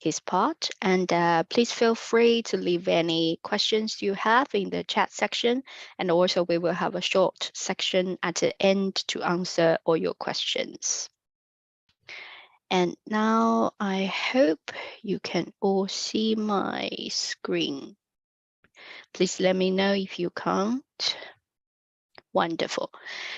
this part. And please feel free to leave any questions you have in the chat section. And also we will have a short section at the end to answer all your questions. And now I hope you can all see my screen. Please let me know if you can't. Wonderful.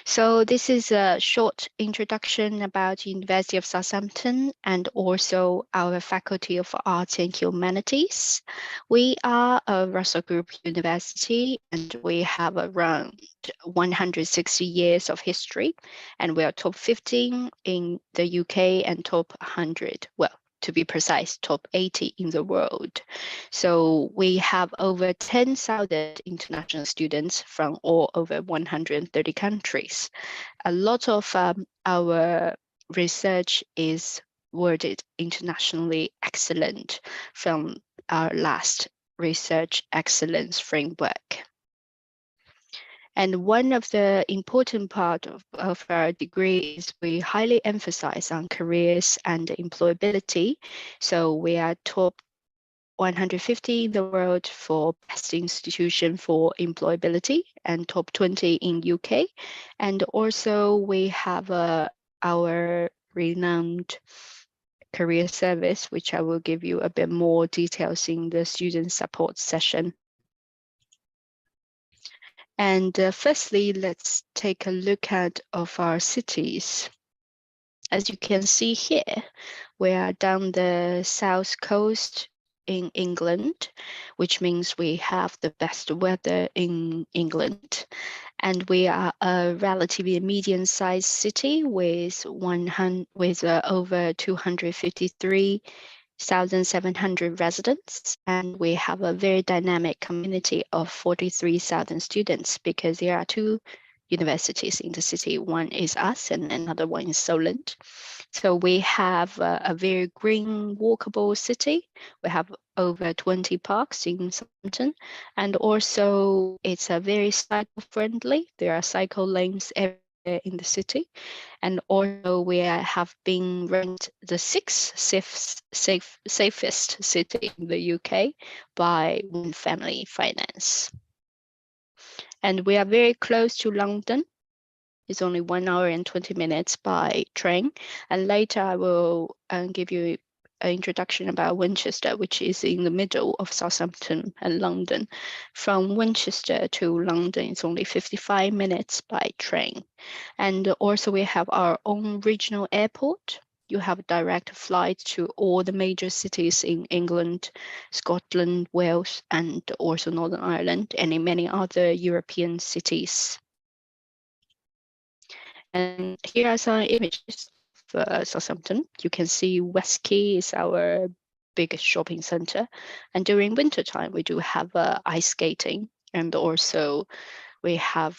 So this is a short introduction about University of Southampton and also our Faculty of Arts and Humanities. We are a Russell Group University and we have around 160 years of history, and we are top 15 in the UK and top 100. Well, to be precise, top 80 in the world. So we have over 10,000 international students from all over 130 countries. A lot of our research is awarded internationally excellent from our last research excellence framework. And one of the important part of our degree is we highly emphasize on careers and employability. So we are top 150 in the world for best institution for employability and top 20 in UK. And also we have our renowned career service, which I will give you a bit more details in the student support session. And firstly, let's take a look at of our cities. As you can see here, we are down the south coast in England, which means we have the best weather in England. And we are a relatively medium-sized city with over 253,700 residents, and we have a very dynamic community of 43,000 students because there are two universities in the city. One is us and another one is Solent. So we have a very green, walkable city. We have over 20 parks in Southampton, and also it's a very cycle-friendly. There are cycle lanes everywhere in the city, and also we have been ranked the safest city in the UK by One Family Finance. And we are very close to London. It's only 1 hour and 20 minutes by train. And later I will give you an introduction about Winchester, which is in the middle of Southampton and London. From Winchester to London, it's only 55 minutes by train. And also we have our own regional airport. You have direct flights to all the major cities in England, Scotland, Wales, and also Northern Ireland, and in many other European cities. And here are some images of Southampton. You can see West Quay is our biggest shopping center. And during winter time, we do have ice skating, and also we have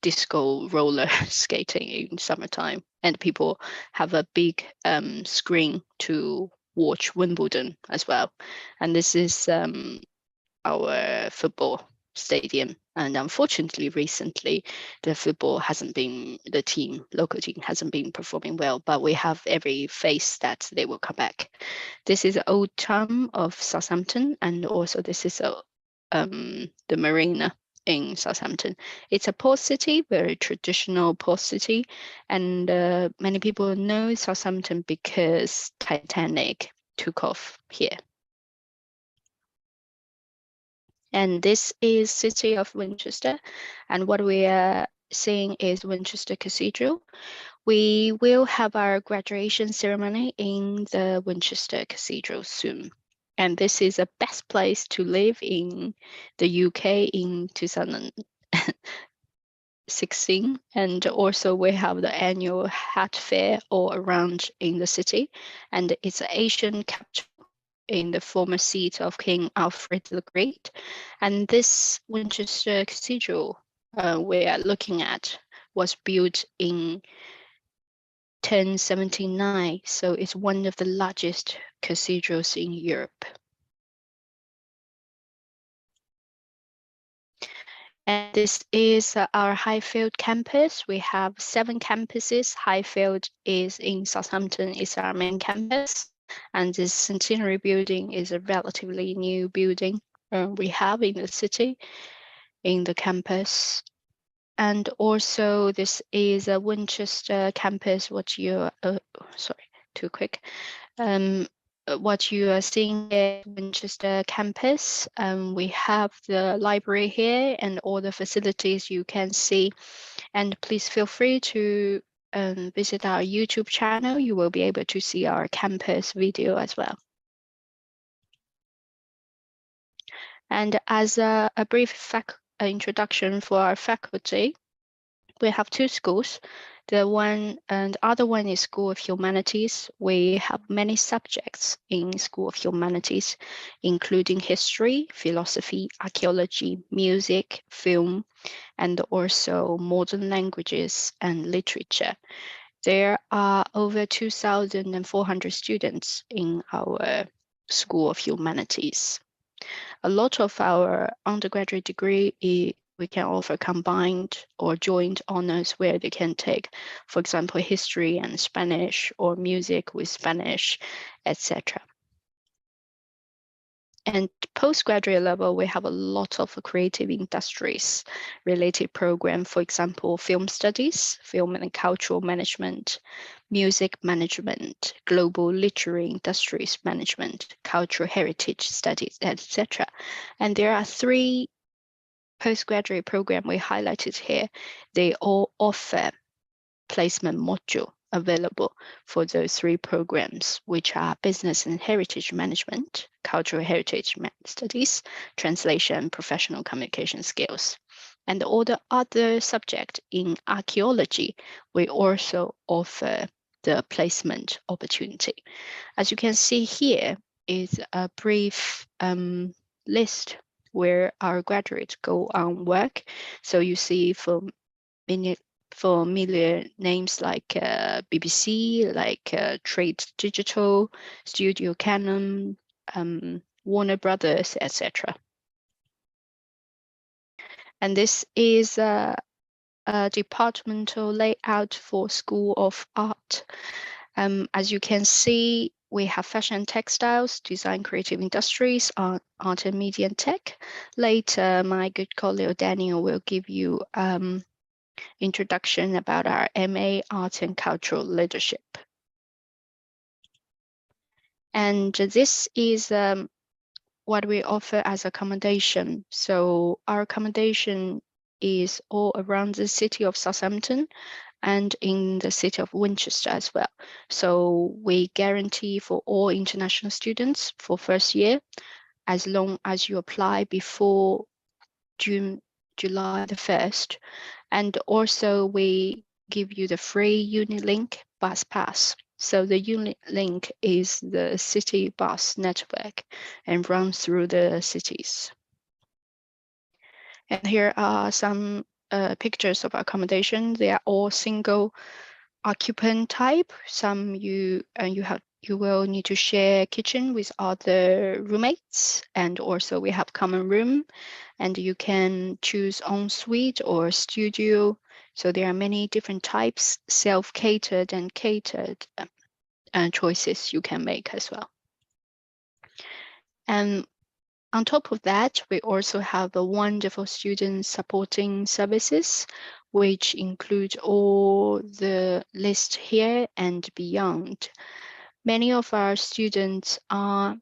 disco roller skating in summertime. And people have a big screen to watch Wimbledon as well. And this is our football stadium, and unfortunately recently the local team hasn't been performing well, but we have every faith that they will come back. This is Old Town of Southampton, and also this is the marina in Southampton. It's a port city, very traditional port city, and many people know Southampton because Titanic took off here. And this is city of Winchester, and what we are seeing is Winchester Cathedral. We will have our graduation ceremony in the Winchester Cathedral soon. And this is the best place to live in the UK in 2016. And also we have the annual hat fair all around in the city, and it's an Asian capital in the former seat of King Alfred the Great. And this Winchester Cathedral we are looking at was built in 1079, so it's one of the largest cathedrals in Europe. And this is our Highfield campus. We have 7 campuses. Highfield is in Southampton, is our main campus. And this centenary building is a relatively new building we have in the city, in the campus. And also this is a Winchester campus, what you, sorry, too quick. What you are seeing here, Winchester campus, we have the library here and all the facilities you can see. And please feel free to visit our YouTube channel. You will be able to see our campus video as well. And as a brief introduction for our faculty, we have two schools. The other one is School of Humanities. We have many subjects in School of Humanities, including history, philosophy, archaeology, music, film, and also modern languages and literature. There are over 2,400 students in our School of Humanities. A lot of our undergraduate degree we can offer combined or joint honors where they can take, for example, history and Spanish or music with Spanish, etc. And postgraduate level, we have a lot of creative industries related program, for example, film studies, film and cultural management, music management, global literary industries management, cultural heritage studies, etc. And there are three postgraduate program we highlighted here. They all offer placement module available for those three programs, which are business and heritage management, cultural heritage studies, translation, professional communication skills. And all the other subject in archaeology, we also offer the placement opportunity. As you can see here is a brief list where our graduates go on work. So you see familiar names like BBC, like Trade Digital, Studio Canon, Warner Brothers, etc. And this is a departmental layout for School of Art. As you can see, we have fashion and textiles, design, creative industries, art and media and tech. Later, my good colleague Daniel will give you introduction about our MA Art and Cultural Leadership. And this is what we offer as accommodation. So our accommodation is all around the city of Southampton and in the city of Winchester as well. So we guarantee for all international students for first year, as long as you apply before July the 1st. And also we give you the free Unilink bus pass. So the Unilink is the city bus network and runs through the cities. And here are some pictures of accommodation. They are all single occupant type. Some you will need to share kitchen with other roommates, and also we have common room, and you can choose ensuite or studio. So there are many different types, self-catered and catered choices you can make as well. And on top of that, we also have a wonderful student supporting services, which include all the list here and beyond. Many of our students are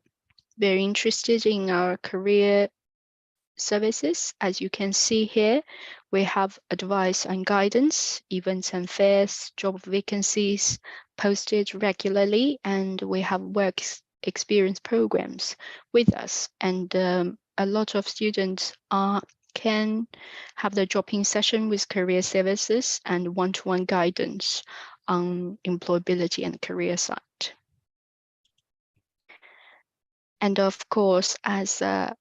very interested in our career services. As you can see here, we have advice and guidance, events and fairs, job vacancies posted regularly, and we have work experience programs with us. And a lot of students can have the drop-in session with career services and one-to-one guidance on employability and career side. And of course, as a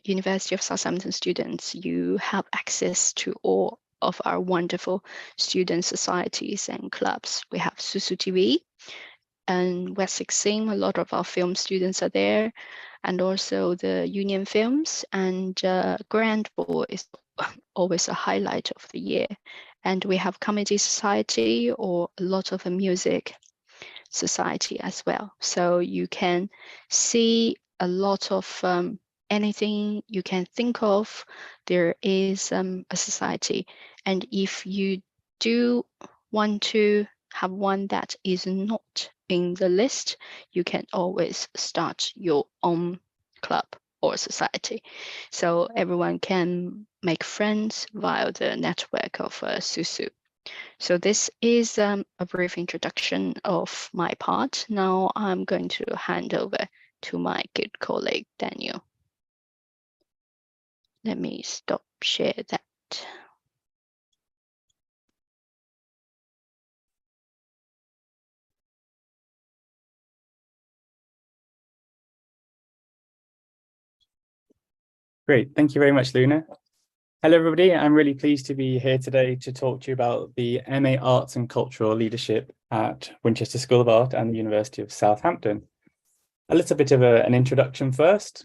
University of Southampton students, you have access to all of our wonderful student societies and clubs. We have Susu TV and Wessex Sing. A lot of our film students are there, and also the Union Films, and Grand Ball is always a highlight of the year. And we have Comedy Society or a lot of music. society as well. So you can see a lot of anything you can think of, there is a society. And if you do want to have one that is not in the list, you can always start your own club or society. So everyone can make friends via the network of Susu. So this is a brief introduction of my part. Now I'm going to hand over to my good colleague, Daniel. Let me stop share that. Great, thank you very much, Luna. Hello, everybody. I'm really pleased to be here today to talk to you about the MA Arts and Cultural Leadership at Winchester School of Art and the University of Southampton. A little bit of an introduction first.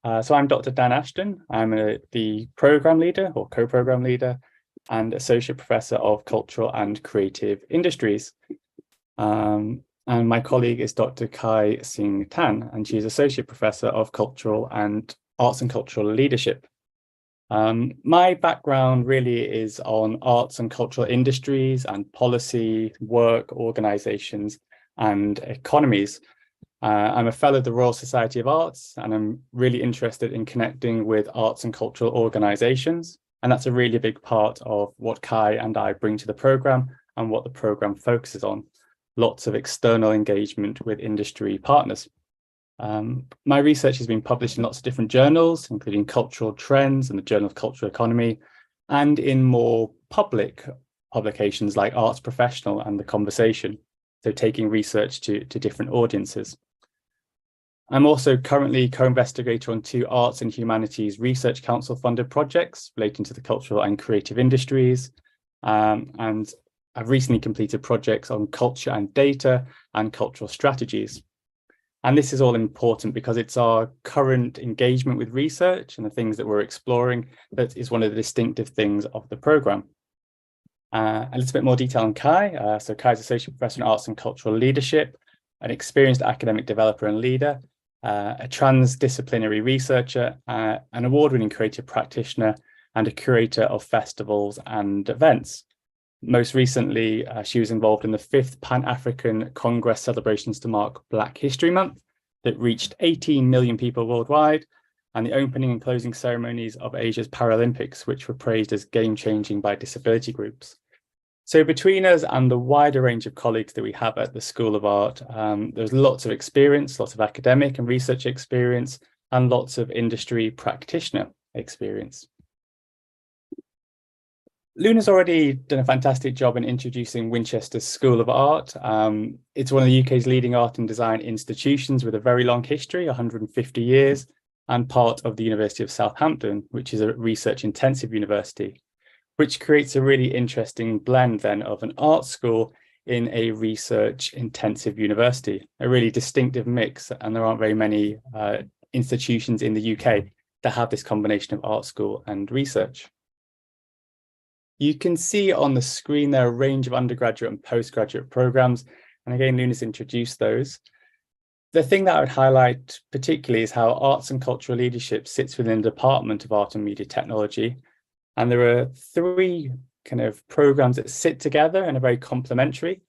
So I'm Dr. Dan Ashton. I'm the program leader or co-program leader and associate professor of cultural and creative industries. And my colleague is Dr. Kai Sing Tan, and she's associate professor of cultural and arts and cultural leadership. My background really is on arts and cultural industries and policy, work, organizations, and economies. I'm a fellow of the Royal Society of Arts, and I'm really interested in connecting with arts and cultural organizations. And that's a really big part of what Kai and I bring to the program and what the program focuses on. Lots of external engagement with industry partners. My research has been published in lots of different journals, including Cultural Trends and the Journal of Cultural Economy, and in more public publications like Arts Professional and The Conversation, so taking research to different audiences. I'm also currently co-investigator on 2 Arts and Humanities Research Council funded projects relating to the cultural and creative industries, and I've recently completed projects on culture and data and cultural strategies. And this is all important because it's our current engagement with research and the things that we're exploring that is one of the distinctive things of the program. A little bit more detail on Kai. So Kai's Associate Professor in Arts and Cultural Leadership, an experienced academic developer and leader, a transdisciplinary researcher, an award-winning creative practitioner, and a curator of festivals and events. Most recently, she was involved in the 5th Pan-African Congress celebrations to mark Black History Month that reached 18 million people worldwide, and the opening and closing ceremonies of Asia's Paralympics, which were praised as game-changing by disability groups. So between us and the wider range of colleagues that we have at the School of Art, there's lots of experience, lots of academic and research experience, and lots of industry practitioner experience. Luna's already done a fantastic job in introducing Winchester School of Art. It's one of the UK's leading art and design institutions with a very long history, 150 years, and part of the University of Southampton, which is a research-intensive university, which creates a really interesting blend then of an art school in a research-intensive university, a really distinctive mix, and there aren't very many institutions in the UK that have this combination of art school and research. You can see on the screen there a range of undergraduate and postgraduate programs. And again, Luna's introduced those. The thing that I would highlight particularly is how arts and cultural leadership sits within the Department of Art and Media Technology. And there are 3 kind of programs that sit together and are very complementary.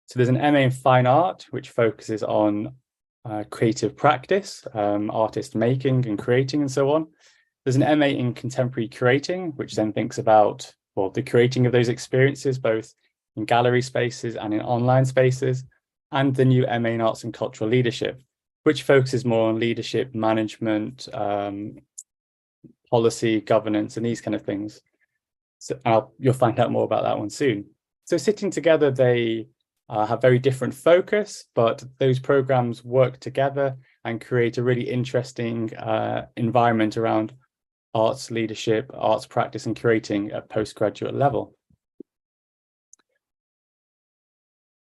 So there's an MA in Fine Art, which focuses on creative practice, artist making and creating and so on. There's an MA in Contemporary Curating, which then thinks about the curating of those experiences, both in gallery spaces and in online spaces, and the new MA in Arts and Cultural Leadership, which focuses more on leadership, management, policy, governance, and these kind of things. So you'll find out more about that one soon. So sitting together, they have very different focus, but those programs work together and create a really interesting environment around arts leadership, arts practice, and curating at postgraduate level.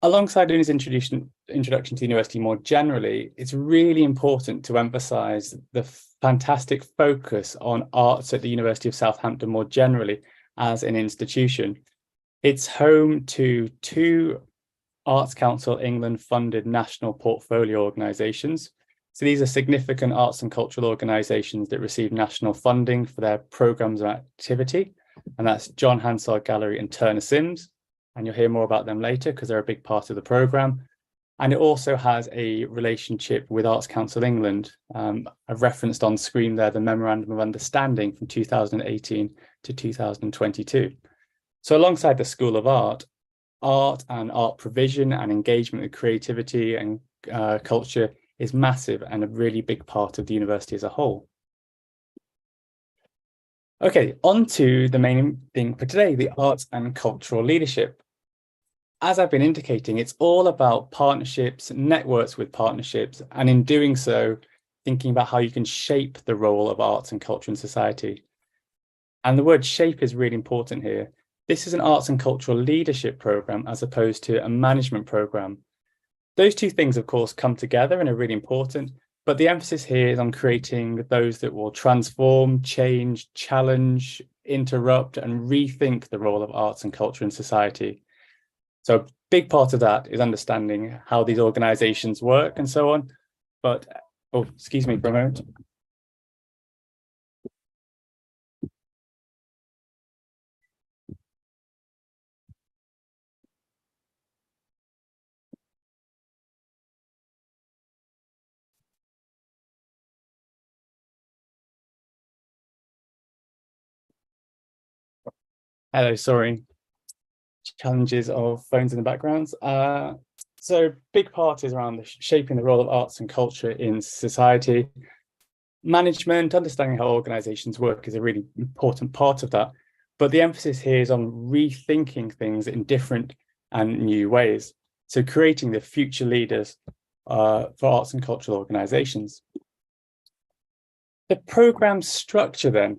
Alongside Luna's introduction to the university more generally, it's really important to emphasize the fantastic focus on arts at the University of Southampton more generally as an institution. It's home to 2 Arts Council England funded national portfolio organisations. So these are significant arts and cultural organisations that receive national funding for their programmes of activity. And that's John Hansard Gallery and Turner Sims. And you'll hear more about them later because they're a big part of the programme. And it also has a relationship with Arts Council England. I've referenced on screen there the Memorandum of Understanding from 2018 to 2022. So alongside the School of Art and art provision and engagement with creativity and culture is massive and a really big part of the university as a whole. Okay, on to the main thing for today, the arts and cultural leadership. As I've been indicating, it's all about partnerships, networks with partnerships, and in doing so, thinking about how you can shape the role of arts and culture in society. And the word shape is really important here. This is an arts and cultural leadership programme as opposed to a management programme. Those two things, of course, come together and are really important, but the emphasis here is on creating those that will transform, change, challenge, interrupt, and rethink the role of arts and culture in society. So a big part of that is understanding how these organisations work and so on. But, oh, excuse me for a moment. Hello, sorry. Challenges of phones in the background. So big part is around shaping the role of arts and culture in society. Management, understanding how organisations work is a really important part of that. But the emphasis here is on rethinking things in different and new ways. So creating the future leaders for arts and cultural organisations. The programme structure then,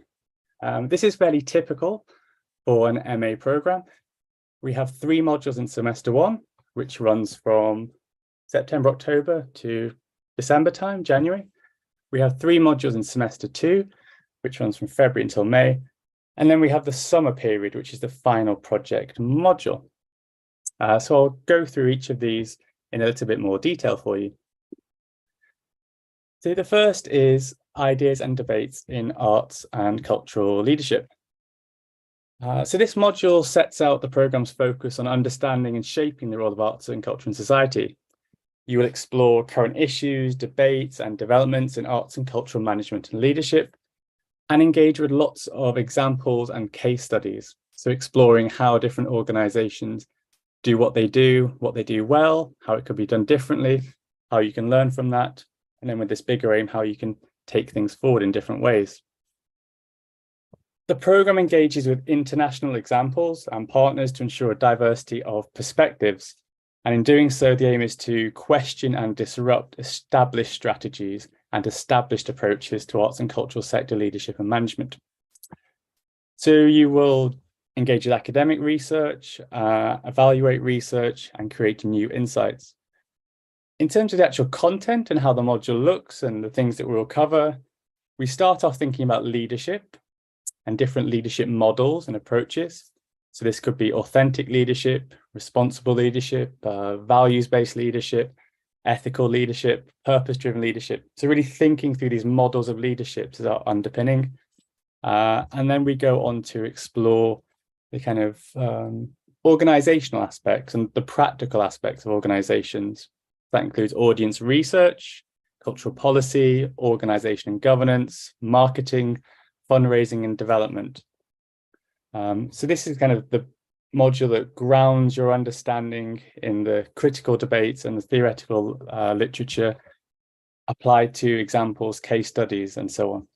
this is fairly typical for an MA programme. We have 3 modules in semester 1, which runs from September, October to December time, January. We have 3 modules in semester 2, which runs from February until May. And then we have the summer period, which is the final project module. So I'll go through each of these in a little bit more detail for you. So the first is ideas and debates in arts and cultural leadership. So this module sets out the programme's focus on understanding and shaping the role of arts and culture in society. You will explore current issues, debates and developments in arts and cultural management and leadership, and engage with lots of examples and case studies. So exploring how different organisations do what they do well, how it could be done differently, how you can learn from that, and then with this bigger aim, how you can take things forward in different ways. The programme engages with international examples and partners to ensure a diversity of perspectives. And in doing so, the aim is to question and disrupt established strategies and established approaches to arts and cultural sector leadership and management. So you will engage with academic research, evaluate research, and create new insights. In terms of the actual content and how the module looks and the things that we'll cover, we start off thinking about leadership and different leadership models and approaches. So this could be authentic leadership, responsible leadership, values-based leadership, ethical leadership, purpose-driven leadership. So really thinking through these models of leadership as our underpinning. And then we go on to explore the kind of organizational aspects and the practical aspects of organizations. That includes audience research, cultural policy, organization and governance, marketing, fundraising and development. So this is kind of the module that grounds your understanding in the critical debates and the theoretical literature applied to examples, case studies, and so on.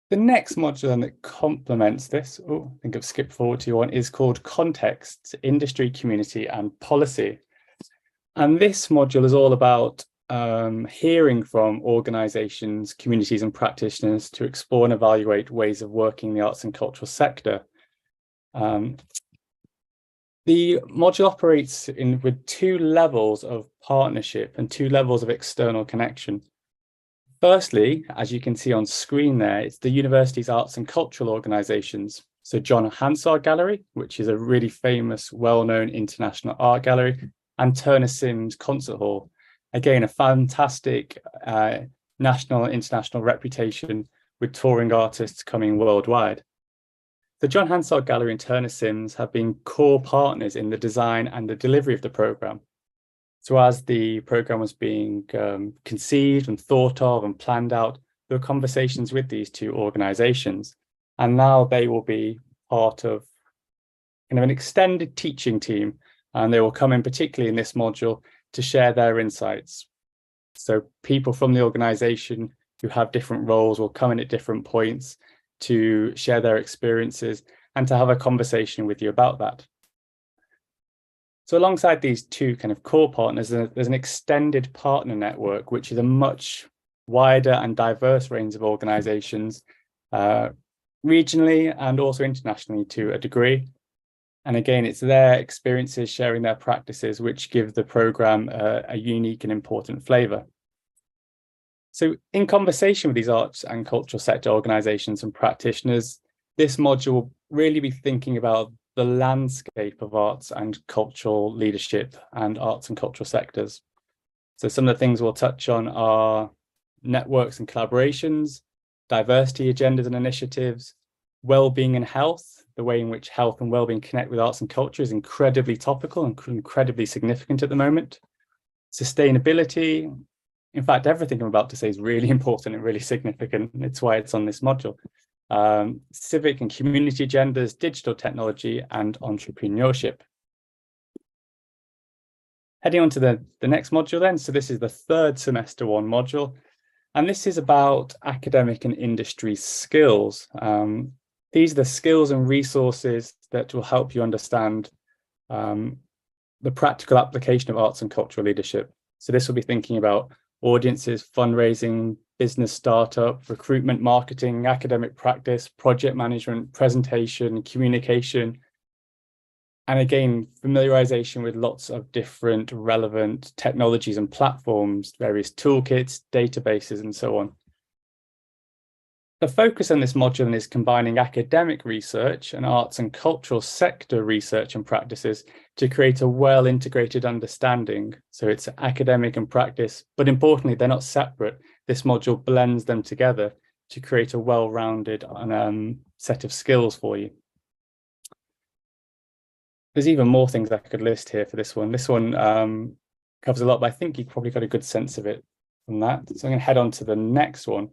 The next module that complements this, I think I've skipped forward to one, is called Context, Industry, Community and Policy. And this module is all about hearing from organisations, communities and practitioners to explore and evaluate ways of working in the arts and cultural sector. The module operates with 2 levels of partnership and 2 levels of external connection. Firstly, as you can see on screen there, it's the university's arts and cultural organisations. So John Hansard Gallery, which is a really famous, well-known international art gallery, and Turner Sims Concert Hall. Again, a fantastic national and international reputation with touring artists coming worldwide. The John Hansard Gallery and Turner Sims have been core partners in the design and the delivery of the programme. So as the programme was being conceived and thought of and planned out, there were conversations with these two organisations. And now they will be part of kind of an extended teaching team, and they will come in particularly in this module to share their insights. So people from the organisation who have different roles will come in at different points to share their experiences and to have a conversation with you about that. So alongside these two kind of core partners, there's an extended partner network, which is a much wider and diverse range of organisations, regionally and also internationally to a degree. And again, it's their experiences, sharing their practices, which give the programme a unique and important flavour. So in conversation with these arts and cultural sector organisations and practitioners, this module will really be thinking about the landscape of arts and cultural leadership and arts and cultural sectors. So some of the things we'll touch on are networks and collaborations, diversity agendas and initiatives, well-being and health. The way in which health and well-being connect with arts and culture is incredibly topical and incredibly significant at the moment. Sustainability. In fact, everything I'm about to say is really important and really significant. It's why it's on this module. Civic and community agendas, digital technology, and entrepreneurship. Heading on to the next module then. So this is the third semester one module. And this is about academic and industry skills. These are the skills and resources that will help you understand the practical application of arts and cultural leadership. So this will be thinking about audiences, fundraising, business startup, recruitment, marketing, academic practice, project management, presentation, communication, and again, familiarization with lots of different relevant technologies and platforms, various toolkits, databases, and so on. The focus on this module is combining academic research and arts and cultural sector research and practices to create a well-integrated understanding. So it's academic and practice, but importantly, they're not separate. This module blends them together to create a well-rounded set of skills for you. There's even more things I could list here for this one. This one covers a lot, but I think you've probably got a good sense of it from that. So I'm going to head on to the next one.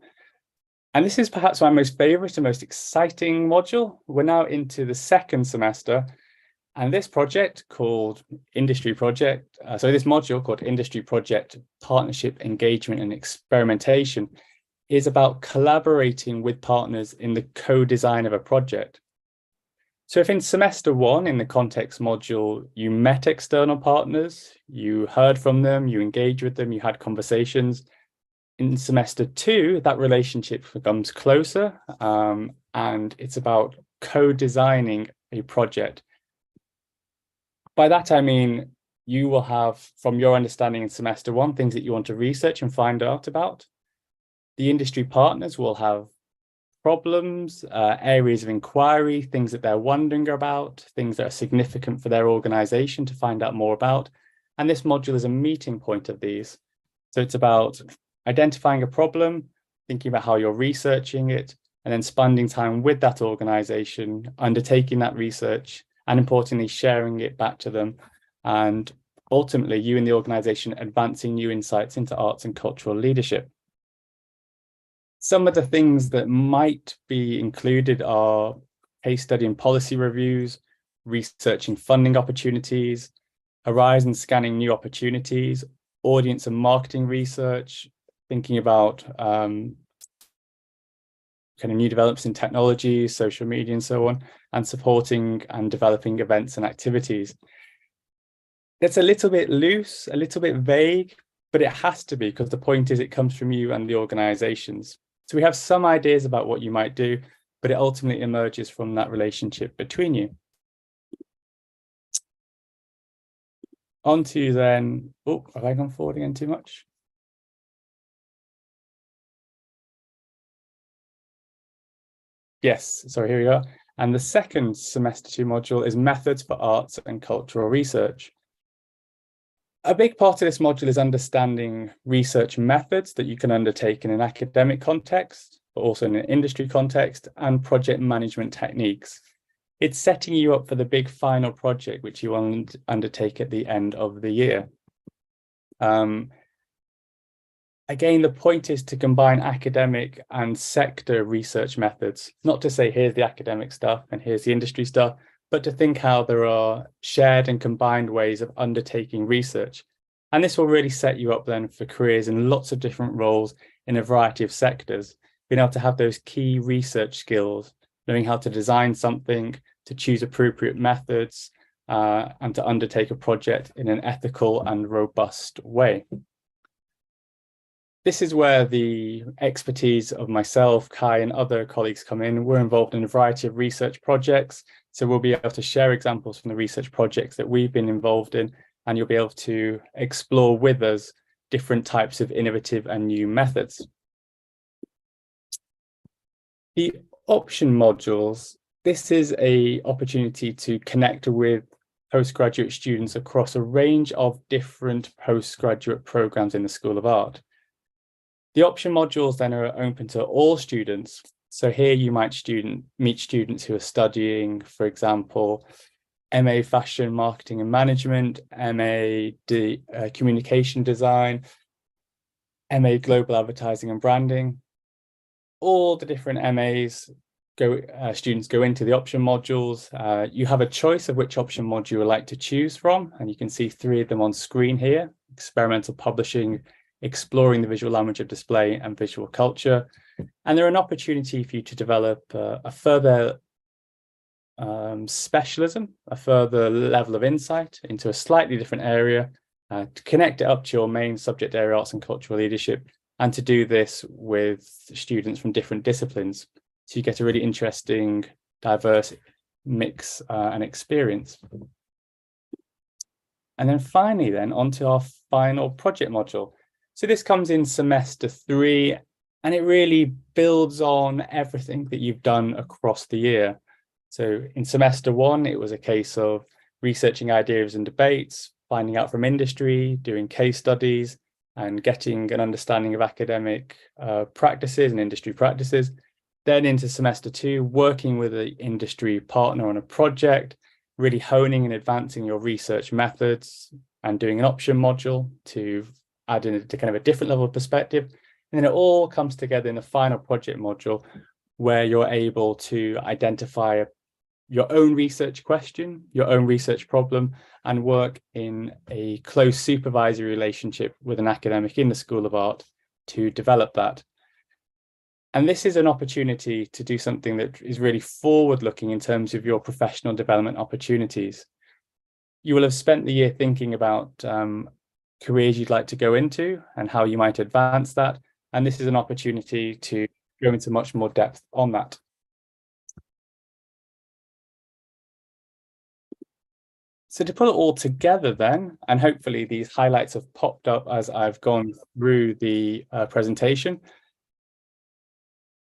And this is perhaps my most favorite and most exciting module. We're now into the second semester, and this project called Industry Project, this module called Industry Project, Partnership, Engagement and Experimentation is about collaborating with partners in the co-design of a project. So if in semester one, in the context module, you met external partners, you heard from them, you engaged with them, you had conversations, in semester two, that relationship becomes closer, and it's about co-designing a project. By that, I mean, you will have, from your understanding in semester one, things that you want to research and find out about. The industry partners will have problems, areas of inquiry, things that they're wondering about, things that are significant for their organization to find out more about. And this module is a meeting point of these. So it's about identifying a problem, thinking about how you're researching it, and then spending time with that organization, undertaking that research, and importantly, sharing it back to them. And ultimately, you and the organization advancing new insights into arts and cultural leadership. Some of the things that might be included are case study and policy reviews, researching funding opportunities, horizon scanning new opportunities, audience and marketing research, thinking about kind of new developments in technology, social media, and so on, and supporting and developing events and activities. It's a little bit loose, a little bit vague, but it has to be, because the point is it comes from you and the organizations. So we have some ideas about what you might do, but it ultimately emerges from that relationship between you. On to then, oh, have I gone forward again too much? Yes, sorry, here we are. And the second semester 2 module is Methods for Arts and Cultural Research. A big part of this module is understanding research methods that you can undertake in an academic context, but also in an industry context, and project management techniques. It's setting you up for the big final project, which you will undertake at the end of the year. Again, the point is to combine academic and sector research methods, not to say here's the academic stuff and here's the industry stuff, but to think how there are shared and combined ways of undertaking research. And this will really set you up then for careers in lots of different roles in a variety of sectors, being able to have those key research skills, knowing how to design something, to choose appropriate methods, and to undertake a project in an ethical and robust way. This is where the expertise of myself, Kai, and other colleagues come in. We're involved in a variety of research projects, so we'll be able to share examples from the research projects that we've been involved in, and you'll be able to explore with us different types of innovative and new methods. The option modules, this is an opportunity to connect with postgraduate students across a range of different postgraduate programs in the School of Art. The option modules then are open to all students. So here you might meet students who are studying, for example, MA Fashion, Marketing and Management, MA Communication Design, MA Global Advertising and Branding. All the different MAs students go into the option modules. You have a choice of which option module you would like to choose from, and you can see 3 of them on screen here: experimental publishing, exploring the visual language of display, and visual culture. And they're an opportunity for you to develop a further specialism, a further level of insight into a slightly different area, to connect it up to your main subject area, arts and cultural leadership, and to do this with students from different disciplines. So you get a really interesting, diverse mix and experience. And then finally, then onto our final project module. So this comes in semester 3, and it really builds on everything that you've done across the year. So in semester 1, it was a case of researching ideas and debates, finding out from industry, doing case studies, and getting an understanding of academic practices and industry practices. Then into semester 2, working with an industry partner on a project, really honing and advancing your research methods, and doing an option module to add in a kind of a different level of perspective. And then it all comes together in the final project module, where you're able to identify your own research question, your own research problem, and work in a close supervisory relationship with an academic in the School of Art to develop that. And this is an opportunity to do something that is really forward-looking in terms of your professional development opportunities. You will have spent the year thinking about careers you'd like to go into and how you might advance that. And this is an opportunity to go into much more depth on that. So to put it all together then, and hopefully these highlights have popped up as I've gone through the presentation.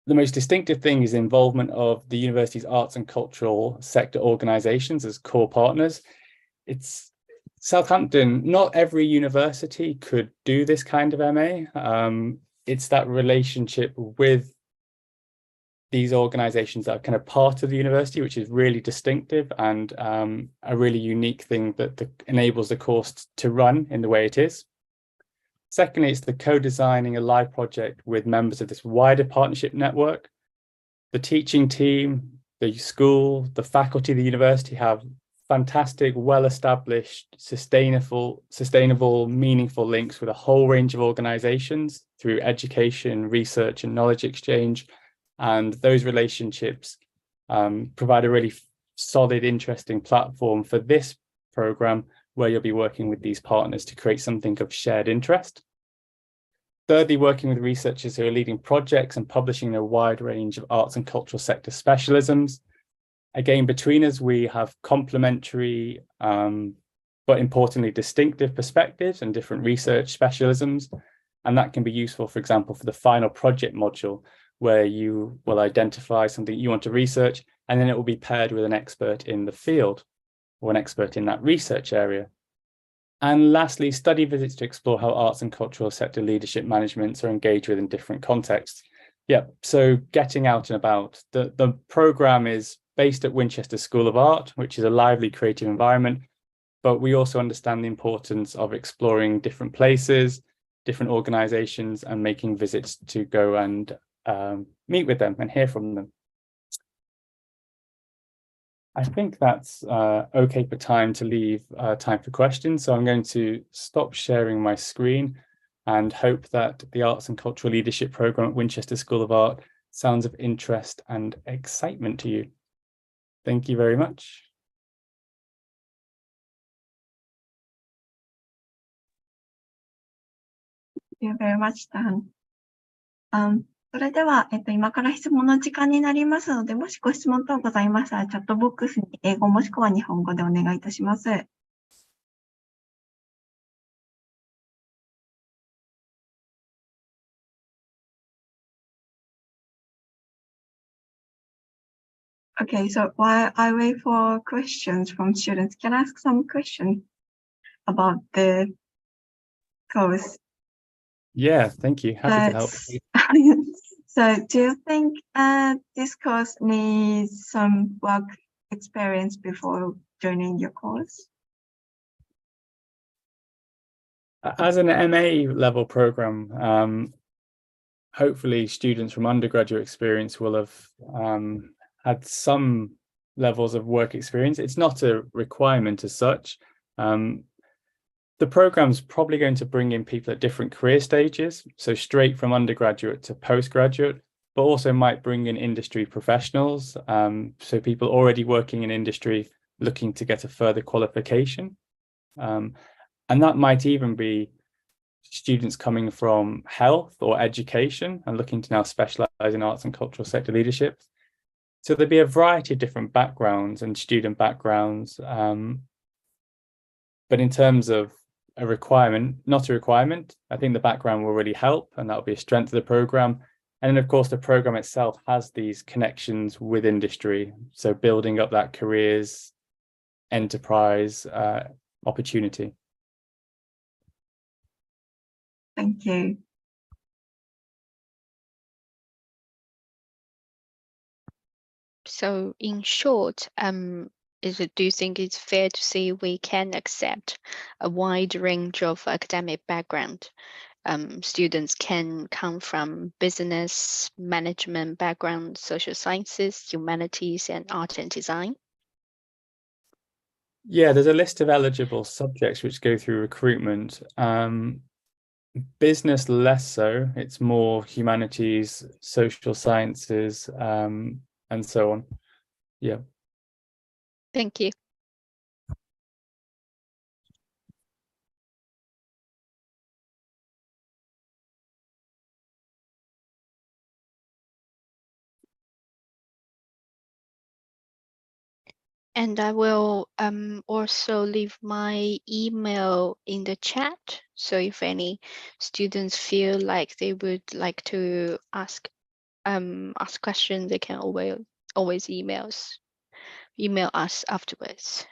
The most distinctive thing is the involvement of the university's arts and cultural sector organisations as core partners. It's Southampton, not every university could do this kind of MA. It's that relationship with these organisations that are kind of part of the university, which is really distinctive and a really unique thing that enables the course to run in the way it is. Secondly, it's the co-designing a live project with members of this wider partnership network. The teaching team, the school, the faculty of the university have fantastic, well-established, sustainable, meaningful links with a whole range of organisations through education, research, and knowledge exchange. And those relationships provide a really solid, interesting platform for this programme, where you'll be working with these partners to create something of shared interest. Thirdly, working with researchers who are leading projects and publishing a wide range of arts and cultural sector specialisms. Again, between us, we have complementary, but importantly, distinctive perspectives and different research specialisms. And that can be useful, for example, for the final project module, where you will identify something you want to research and then it will be paired with an expert in the field or an expert in that research area. And lastly, study visits to explore how arts and cultural sector leadership managements are engaged with in different contexts. Yeah, so getting out and about. The programme is based at Winchester School of Art, which is a lively creative environment, but we also understand the importance of exploring different places, different organisations, and making visits to go and meet with them and hear from them. I think that's okay for time to leave time for questions. So I'm going to stop sharing my screen and hope that the Arts and Cultural Leadership Programme at Winchester School of Art sounds of interest and excitement to you. Thank you very much. Thank you very much, Dan. それでは、今から質問の時間になりますので、もしご質問等ございましたら、チャットボックスに英語もしくは日本語でお願いいたします。Okay, so while I wait for questions from students, can I ask some questions about the course? Yeah, thank you. Happy to help. So do you think this course needs some work experience before joining your course? As an MA level program, hopefully students from undergraduate experience will have had some levels of work experience. It's not a requirement as such. The program's probably going to bring in people at different career stages, so straight from undergraduate to postgraduate, but also might bring in industry professionals, so people already working in industry looking to get a further qualification. And that might even be students coming from health or education and looking to now specialise in arts and cultural sector leadership. So there'll be a variety of different backgrounds and student backgrounds, but in terms of a requirement, not a requirement, I think the background will really help, and that'll be a strength of the programme. And then of course the programme itself has these connections with industry, so building up that careers, enterprise opportunity. Thank you. So in short, do you think it's fair to say we can accept a wide range of academic background? Students can come from business, management background, social sciences, humanities, and art and design? Yeah, there's a list of eligible subjects which go through recruitment. Business less so, it's more humanities, social sciences, and so on. Yeah. Thank you. And I will also leave my email in the chat. So if any students feel like they would like to ask questions, they can always email us afterwards.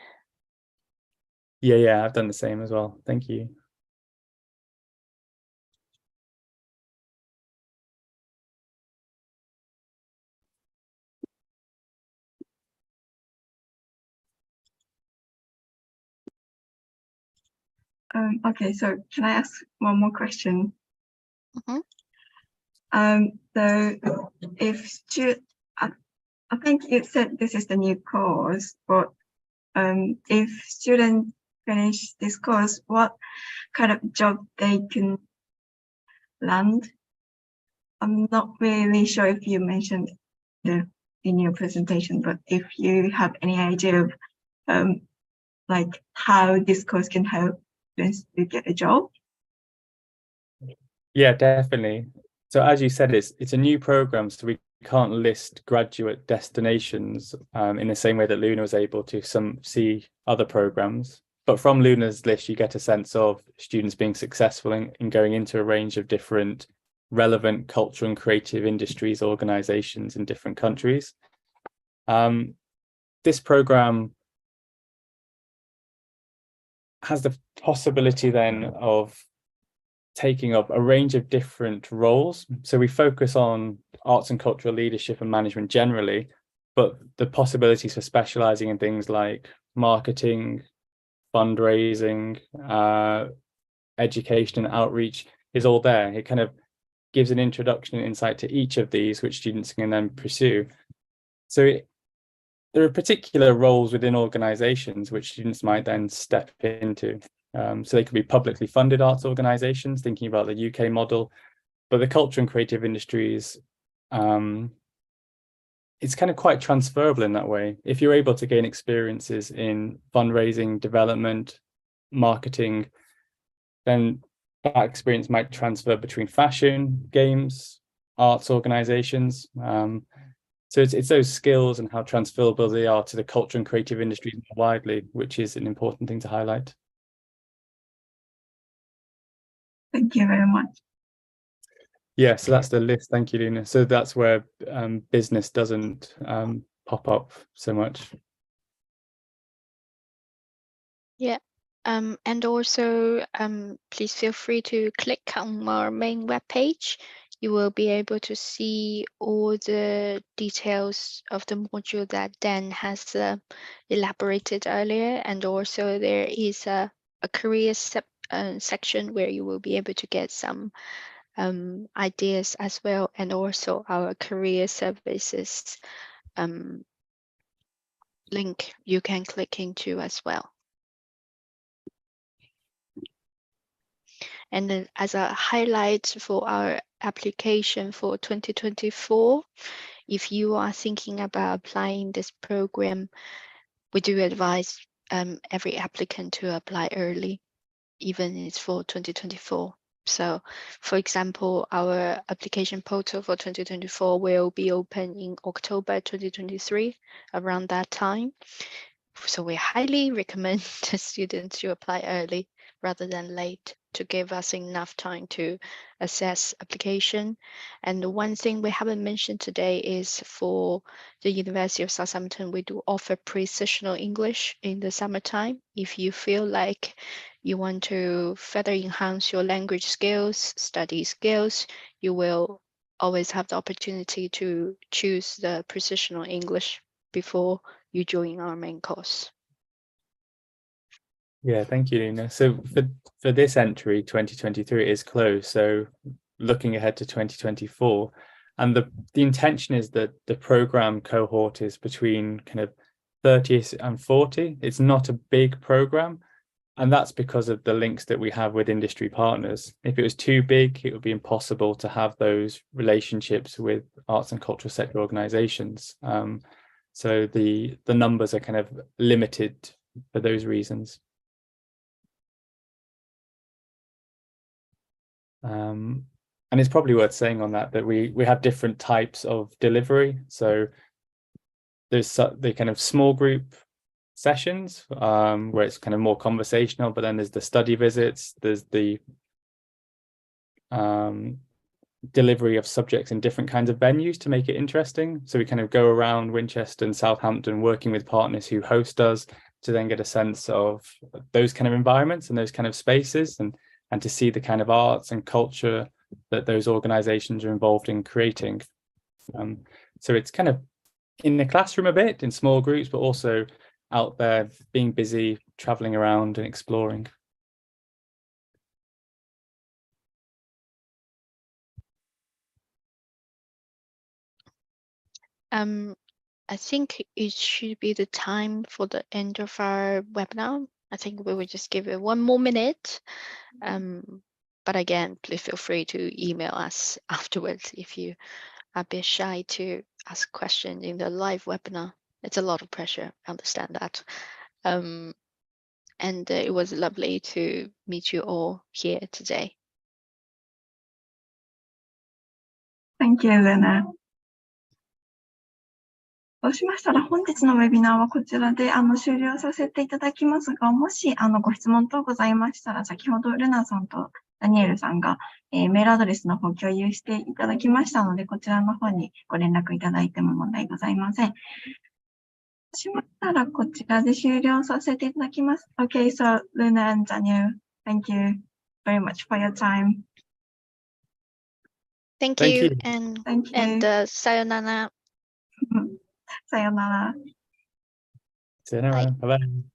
Yeah, I've done the same as well. Thank you. Okay, so can I ask one more question? Mm-hmm. So if I think you said this is the new course, but if students finish this course, what kind of job they can land? I'm not really sure if you mentioned in your presentation, but if you have any idea of like how this course can help students to get a job? Yeah, definitely. So as you said, it's a new program, so we can't list graduate destinations in the same way that Luna was able to see other programs. But from Luna's list, you get a sense of students being successful in going into a range of different relevant culture and creative industries, organizations in different countries. This program has the possibility then of taking up a range of different roles. So we focus on arts and cultural leadership and management generally, but the possibilities for specializing in things like marketing, fundraising, education and outreach is all there. It kind of gives an introduction and insight to each of these, which students can then pursue. So there are particular roles within organizations which students might then step into. So they could be publicly funded arts organizations, thinking about the UK model, but the culture and creative industries, it's kind of quite transferable in that way. If you're able to gain experiences in fundraising, development, marketing, then that experience might transfer between fashion, games, arts organizations. So it's those skills and how transferable they are to the culture and creative industries more widely, which is an important thing to highlight. Thank you very much. Yeah, so that's the list. Thank you, Luna. So that's where business doesn't pop up so much. Yeah. And also, please feel free to click on our main webpage. You will be able to see all the details of the module that Dan has elaborated earlier. And also there is a career section where you will be able to get some ideas as well, and also our career services link you can click into as well. And then as a highlight for our application for 2024, if you are thinking about applying this program, we do advise every applicant to apply early, even if it's for 2024. So, for example, our application portal for 2024 will be open in October 2023, around that time. So we highly recommend the students to apply early rather than late, to give us enough time to assess application. And the one thing we haven't mentioned today is for the University of Southampton, we do offer pre-sessional English in the summertime. If you feel like you want to further enhance your language skills, study skills, you will always have the opportunity to choose the pre-sessional English before you join our main course. Yeah, thank you, Luna. So for this entry, 2023 is closed. So looking ahead to 2024, and the intention is that the program cohort is between kind of 30 and 40. It's not a big program, and that's because of the links that we have with industry partners. If it was too big, it would be impossible to have those relationships with arts and cultural sector organizations. So the numbers are kind of limited for those reasons. And it's probably worth saying on that we have different types of delivery. So there's the kind of small group sessions where it's kind of more conversational, but then there's the study visits, there's the delivery of subjects in different kinds of venues to make it interesting. So we kind of go around Winchester and Southampton working with partners who host us to then get a sense of those kind of environments and those kind of spaces, and to see the kind of arts and culture that those organizations are involved in creating. So it's kind of in the classroom a bit, in small groups, but also out there being busy, traveling around and exploring. I think it should be the time for the end of our webinar. I think we will just give it one more minute. But again, please feel free to email us afterwards if you are a bit shy to ask questions in the live webinar. It's a lot of pressure, I understand that. And it was lovely to meet you all here today. Thank you, Luna. そうしましたら本日のウェビナーはこちらで終了させていただきますが、もしご質問等ございましたら、先ほどルナさんとダニエルさんが、メールアドレスの方共有していただきましたので、こちらの方にご連絡いただいても問題ございません。しまったらこちらで終了させていただきます。Okay, so Luna and Daniel, thank you very much for your time. Thank Thank you, you. Thank you. and sayonara. さよなら。See you later. Bye bye.